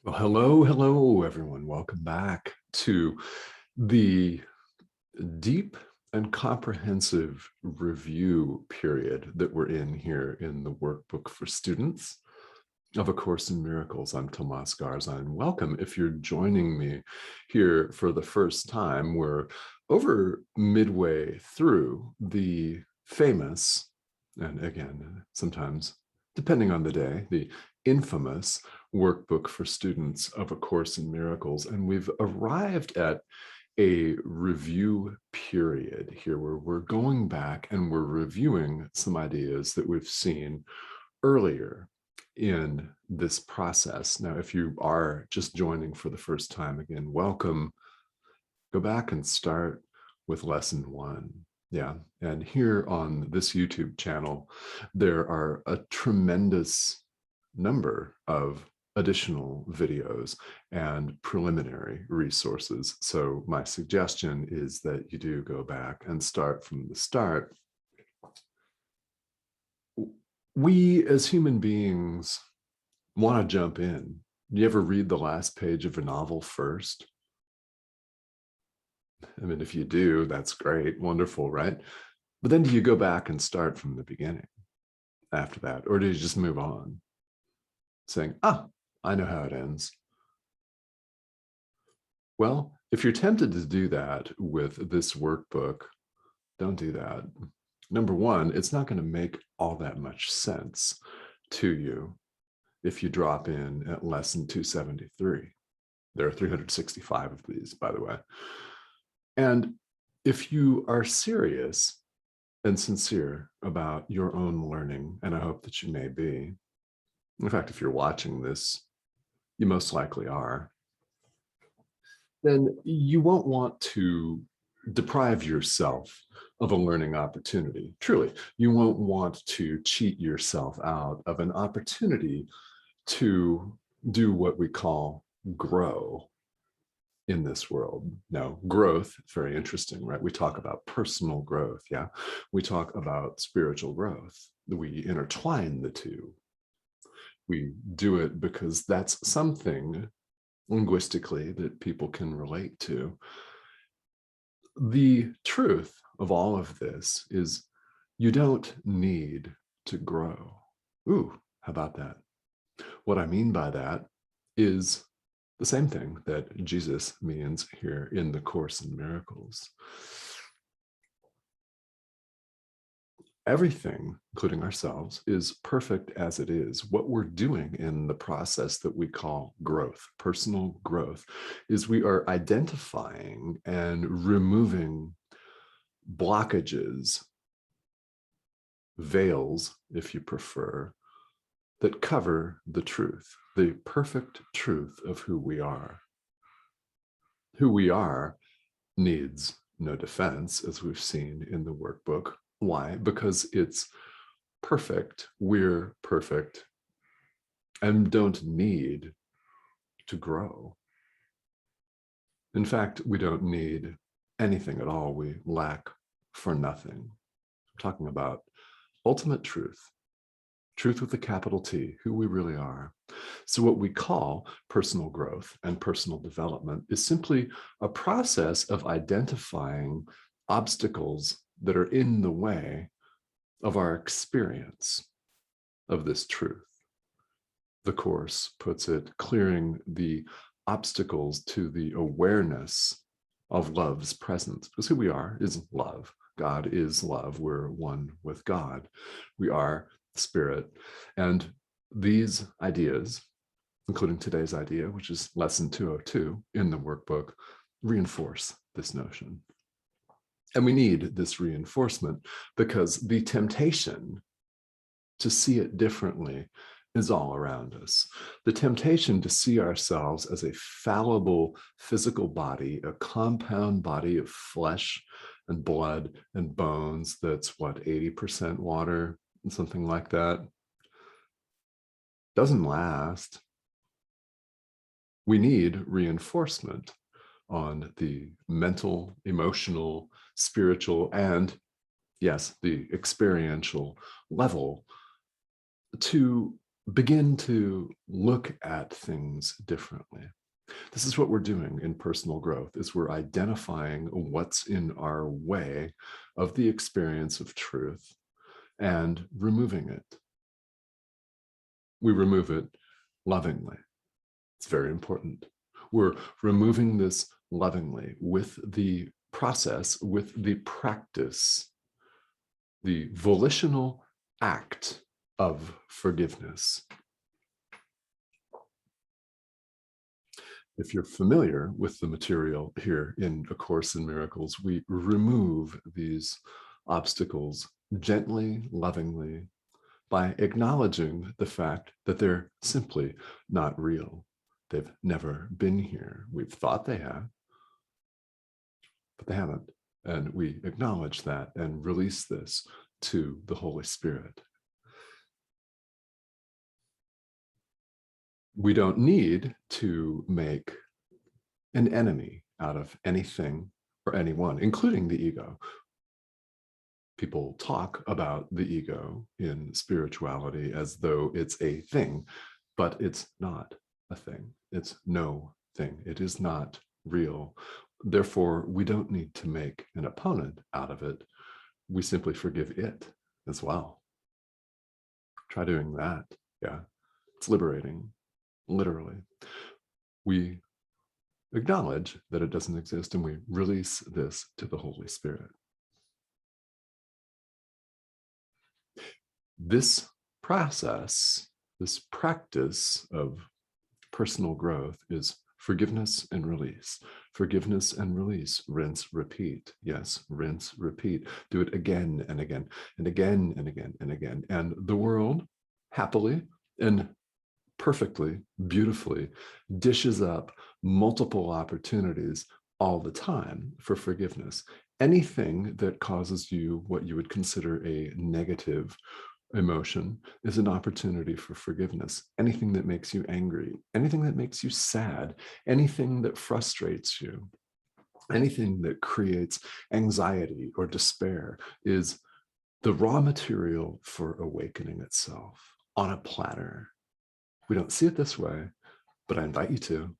Well, hello, everyone. Welcome back to the deep and comprehensive review period that we're in here in the Workbook for Students of A Course in Miracles. I'm Tomas Garza, and welcome. If you're joining me here for the first time, we're over midway through the famous, and again, sometimes depending on the day, the infamous Workbook for Students of A Course in Miracles. And we've arrived at a review period here where we're going back and we're reviewing some ideas that we've seen earlier in this process. Now, if you are just joining for the first time, again, welcome. Go back and start with lesson 1. Yeah, and here on this YouTube channel, there are a tremendous number of additional videos and preliminary resources. So my suggestion is that you do go back and start from the start. We as human beings want to jump in. You ever read the last page of a novel first? I mean, if you do, that's great, wonderful, right? But then do you go back and start from the beginning after that? Or do you just move on, saying, I know how it ends? Well, if you're tempted to do that with this workbook, don't do that. Number one, it's not going to make all that much sense to you if you drop in at lesson 273. There are 365 of these, by the way. And if you are serious and sincere about your own learning, and I hope that you may be, in fact, if you're watching this, you most likely are, then you won't want to deprive yourself of a learning opportunity. Truly, you won't want to cheat yourself out of an opportunity to do what we call grow in this world. Now, growth, very interesting, right? We talk about personal growth, yeah? We talk about spiritual growth. We intertwine the two. We do it because that's something linguistically that people can relate to. The truth of all of this is you don't need to grow. Ooh, how about that? What I mean by that is the same thing that Jesus means here in the Course in Miracles. Everything, including ourselves, is perfect as it is. What we're doing in the process that we call growth, personal growth, is we are identifying and removing blockages, veils, if you prefer, that cover the truth, the perfect truth of who we are. Who we are needs no defense, as we've seen in the workbook. Why? Because it's perfect. We're perfect and don't need to grow. In fact, we don't need anything at all. We lack for nothing. I'm talking about ultimate truth. Truth with a capital T, who we really are. So what we call personal growth and personal development is simply a process of identifying obstacles that are in the way of our experience of this truth. The Course puts it, clearing the obstacles to the awareness of love's presence, because who we are is love. God is love. We're one with God. We are spirit. And these ideas, including today's idea, which is lesson 202 in the workbook, reinforce this notion. And we need this reinforcement because the temptation to see it differently is all around us. The temptation to see ourselves as a fallible physical body, a compound body of flesh and blood and bones that's what, 80% water, something like that, doesn't last. We need reinforcement on the mental, emotional, spiritual, and yes, the experiential level to begin to look at things differently. This is what we're doing in personal growth, is we're identifying what's in our way of the experience of truth and removing it. We remove it lovingly. It's very important. We're removing this lovingly with the process, with the practice, the volitional act of forgiveness. If you're familiar with the material here in A Course in Miracles, we remove these obstacles gently, lovingly, by acknowledging the fact that they're simply not real. They've never been here. We've thought they have, but they haven't. And we acknowledge that and release this to the Holy Spirit. We don't need to make an enemy out of anything or anyone, including the ego. People talk about the ego in spirituality as though it's a thing, but it's not a thing. It's no thing. It is not real. Therefore, we don't need to make an opponent out of it. We simply forgive it as well. Try doing that. Yeah, it's liberating, literally. We acknowledge that it doesn't exist and we release this to the Holy Spirit. This process, this practice of personal growth is forgiveness and release. Forgiveness and release. Rinse, repeat. Yes, rinse, repeat. Do it again and again and again and again and again. And the world happily and perfectly, beautifully dishes up multiple opportunities all the time for forgiveness. Anything that causes you what you would consider a negative emotion is an opportunity for forgiveness. Anything that makes you angry, anything that makes you sad, anything that frustrates you, anything that creates anxiety or despair is the raw material for awakening itself on a platter. We don't see it this way, but I invite you to.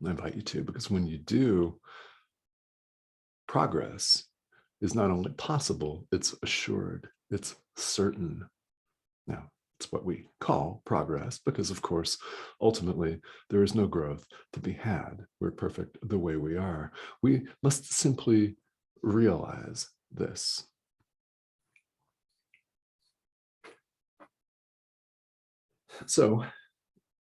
I invite you to, because when you do, progress is not only possible, it's assured, it's certain. Now, it's what we call progress, because of course, ultimately, there is no growth to be had. We're perfect the way we are. We must simply realize this. So,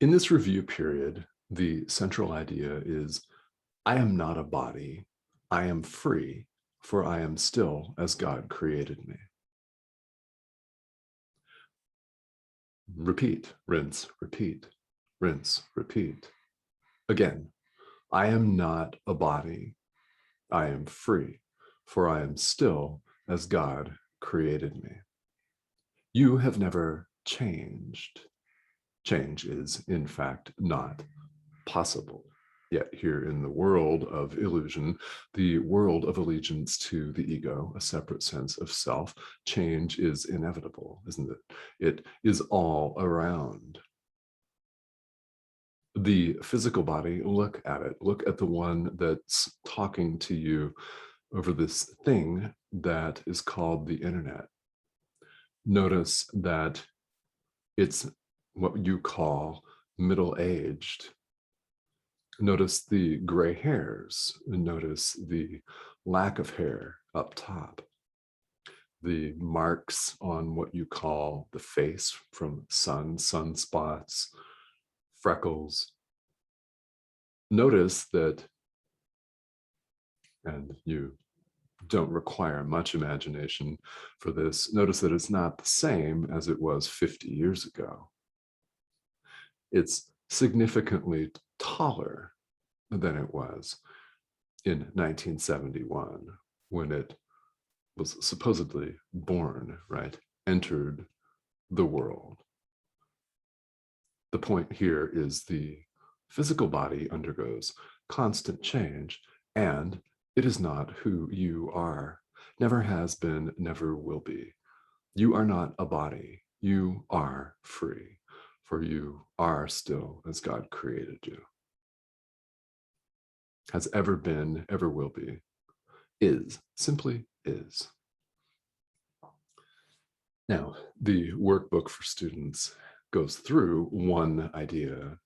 in this review period, the central idea is, I am not a body. I am free, for I am still as God created me. Repeat, rinse, repeat, rinse, repeat. Again, I am not a body. I am free, for I am still as God created me. You have never changed. Change is, in fact, not possible. Yet here in the world of illusion, the world of allegiance to the ego, a separate sense of self, change is inevitable, isn't it? It is all around. The physical body, look at it. Look at the one that's talking to you over this thing that is called the internet. Notice that it's what you call middle-aged. Notice the gray hairs, notice the lack of hair up top, the marks on what you call the face from sunspots, freckles. Notice that, and you don't require much imagination for this, notice that it's not the same as it was 50 years ago. It's significantly taller than it was in 1971 when it was supposedly born, right? Entered the world. The point here is the physical body undergoes constant change, and it is not who you are. Never has been, never will be. You are not a body. You are free. for you are still as God created you. Has ever been, ever will be, is, simply is. Now, the workbook for students goes through one idea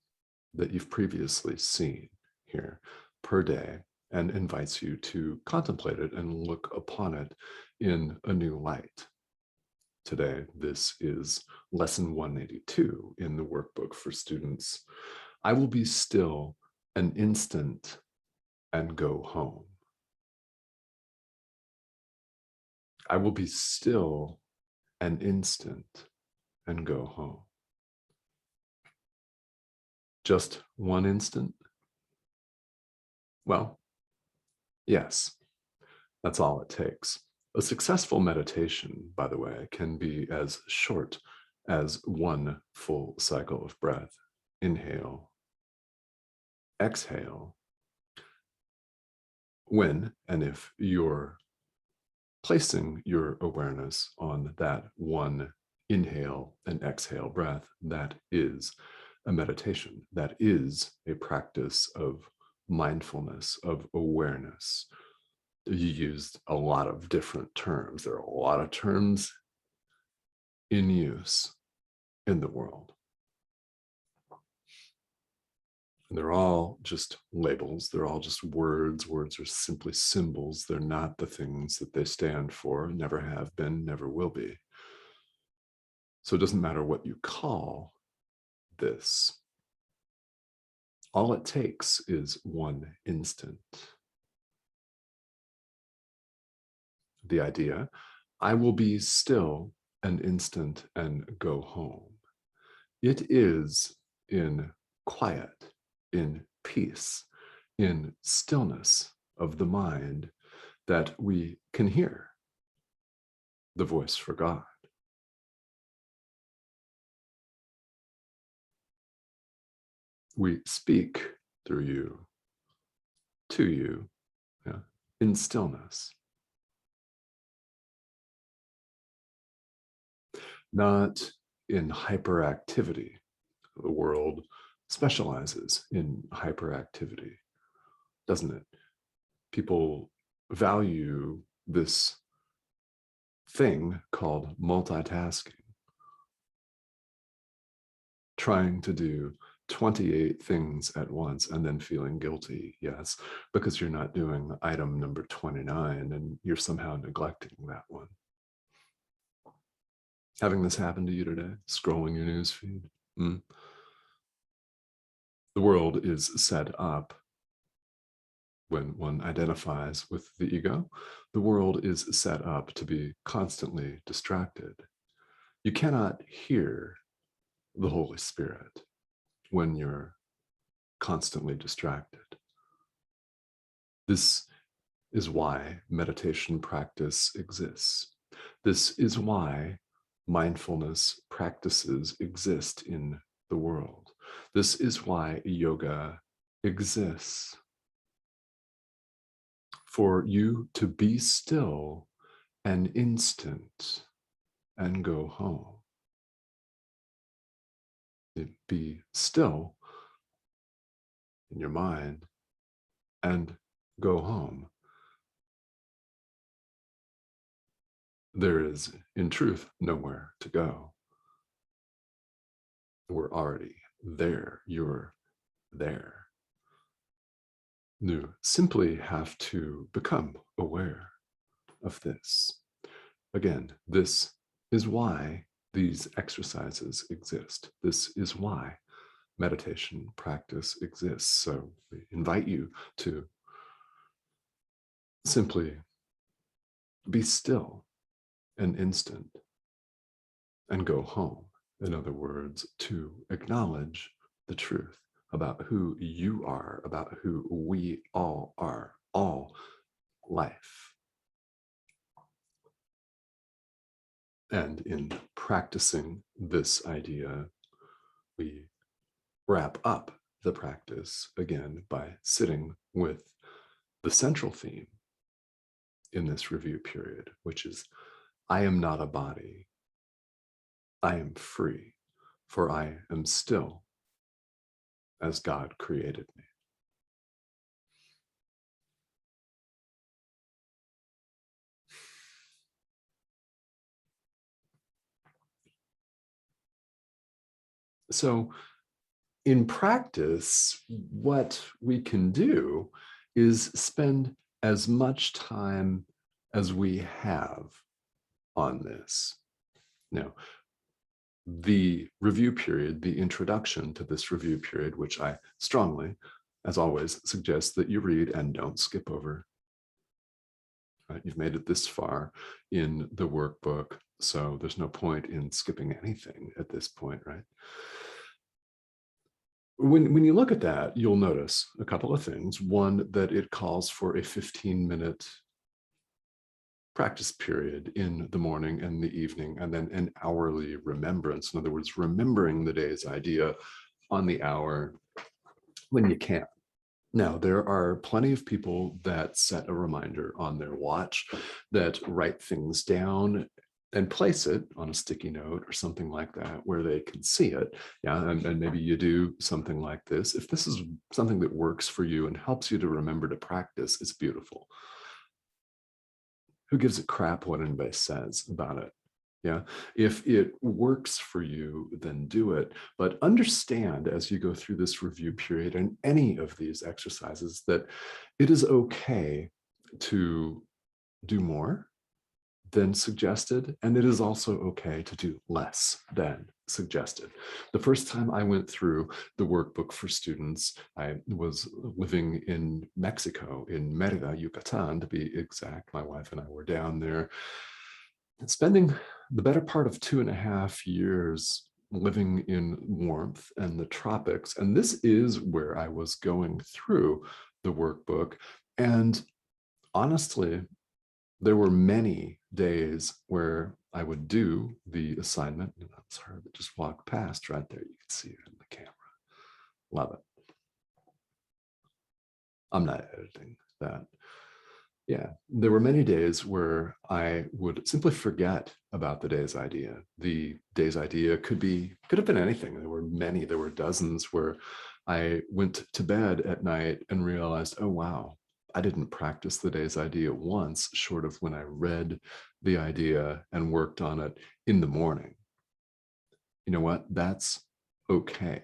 that you've previously seen here per day and invites you to contemplate it and look upon it in a new light. Today, this is lesson 182 in the workbook for students. I will be still an instant and go home. I will be still an instant and go home. Just one instant? Well, yes, that's all it takes. A successful meditation, by the way, can be as short as one full cycle of breath. Inhale, exhale. When and if you're placing your awareness on that one inhale and exhale breath, that is a meditation. That is a practice of mindfulness, of awareness. You used a lot of different terms. There are a lot of terms in use in the world. And they're all just labels. They're all just words. Words are simply symbols. They're not the things that they stand for, never have been, never will be. So it doesn't matter what you call this. All it takes is one instant. The idea, I will be still an instant and go home. It is in quiet, in peace, in stillness of the mind that we can hear the voice for God. We speak through you, to you, yeah, in stillness. Not in hyperactivity. The world specializes in hyperactivity, doesn't it? People value this thing called multitasking, trying to do 28 things at once and then feeling guilty, yes, because you're not doing item number 29 and you're somehow neglecting that one. Having this happen to you today, scrolling your news feed. The world is set up when one identifies with the ego. The world is set up to be constantly distracted. You cannot hear the Holy Spirit when you're constantly distracted. This is why meditation practice exists. This is why mindfulness practices exist in the world. This is why yoga exists. For you to be still an instant and go home. Be still in your mind and go home. There is, in truth, nowhere to go. We're already there. You're there. You simply have to become aware of this. Again, this is why these exercises exist. This is why meditation practice exists. So we invite you to simply be still an instant and go home. In other words, to acknowledge the truth about who you are, about who we all are, all life. And in practicing this idea, we wrap up the practice again by sitting with the central theme in this review period, which is, I am not a body. I am free, for I am still as God created me. So in practice, what we can do is spend as much time as we have on this. Now, the review period, the introduction to this review period, which I strongly, as always, suggest that you read and don't skip over. Right? You've made it this far in the workbook, so there's no point in skipping anything at this point, right? When you look at that, you'll notice a couple of things. One, that it calls for a 15-minute practice period in the morning and the evening, and then an hourly remembrance. In other words, remembering the day's idea on the hour when you can. Now, there are plenty of people that set a reminder on their watch, that write things down and place it on a sticky note or something like that where they can see it. Yeah, and maybe you do something like this. If this is something that works for you and helps you to remember to practice, it's beautiful. Who gives a crap what anybody says about it? Yeah, if it works for you, then do it. But understand as you go through this review period and any of these exercises that it is okay to do more than suggested, and it is also okay to do less than suggested. The first time I went through the workbook for students, I was living in Mexico, in Merida, Yucatan, to be exact. My wife and I were down there, spending the better part of 2.5 years living in warmth and the tropics. And this is where I was going through the workbook. And honestly, there were many days where I would do the assignment. And that's her that just walked past right there. You can see it in the camera. Love it. I'm not editing that. Yeah, there were many days where I would simply forget about the day's idea. The day's idea could have been anything. There were many, there were dozens where I went to bed at night and realized, oh, wow, I didn't practice the day's idea once, short of when I read the idea and worked on it in the morning. You know what? That's okay.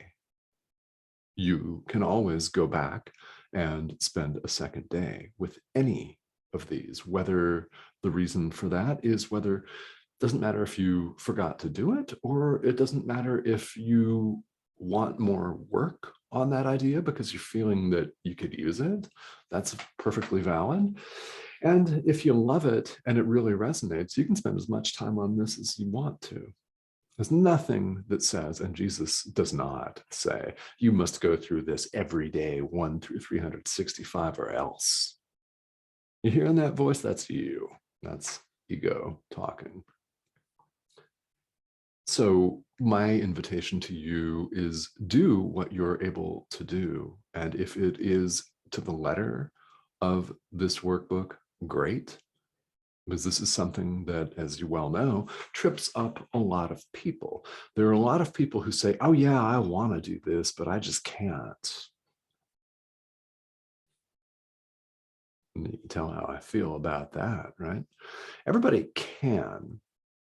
You can always go back and spend a second day with any of these, whether the reason for that is whether it doesn't matter if you forgot to do it, or it doesn't matter if you want more work on that idea because you're feeling that you could use it. That's perfectly valid. And if you love it and it really resonates, you can spend as much time on this as you want to. There's nothing that says, and Jesus does not say, you must go through this every day, 1 through 365, or else. You hearing that voice? That's you. That's ego talking. So my invitation to you is do what you're able to do. And if it is to the letter of this workbook, great. Because this is something that, as you well know, trips up a lot of people. There are a lot of people who say, oh yeah, I want to do this, but I just can't. And you can tell how I feel about that, right? Everybody can.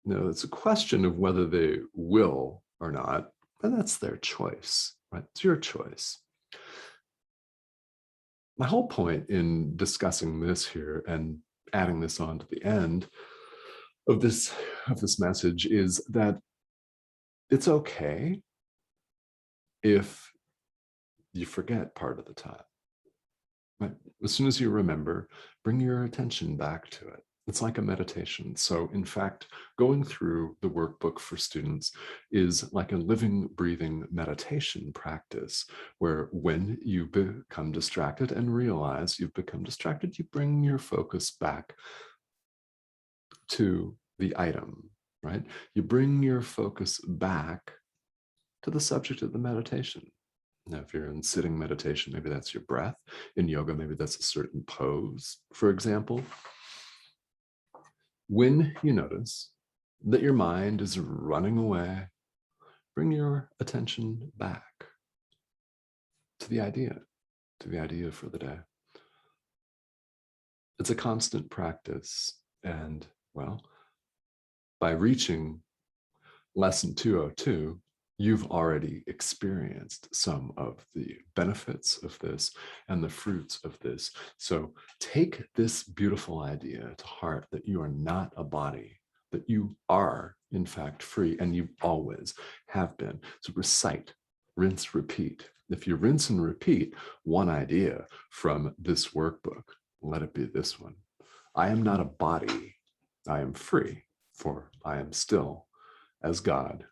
You know, it's a question of whether they will or not, and that's their choice, right? It's your choice. My whole point in discussing this here and adding this on to the end of this message is that it's okay if you forget part of the time. Right? As soon as you remember, bring your attention back to it. It's like a meditation. So in fact, going through the workbook for students is like a living, breathing meditation practice, where when you become distracted and realize you've become distracted, you bring your focus back to the item, right? You bring your focus back to the subject of the meditation. Now, if you're in sitting meditation, maybe that's your breath. In yoga, maybe that's a certain pose, for example. When you notice that your mind is running away, bring your attention back to the idea for the day. It's a constant practice. And well, by reaching lesson 202, you've already experienced some of the benefits of this and the fruits of this. So take this beautiful idea to heart that you are not a body, that you are, in fact, free, and you always have been. So recite, rinse, repeat. If you rinse and repeat one idea from this workbook, let it be this one. I am not a body. I am free, for I am still as God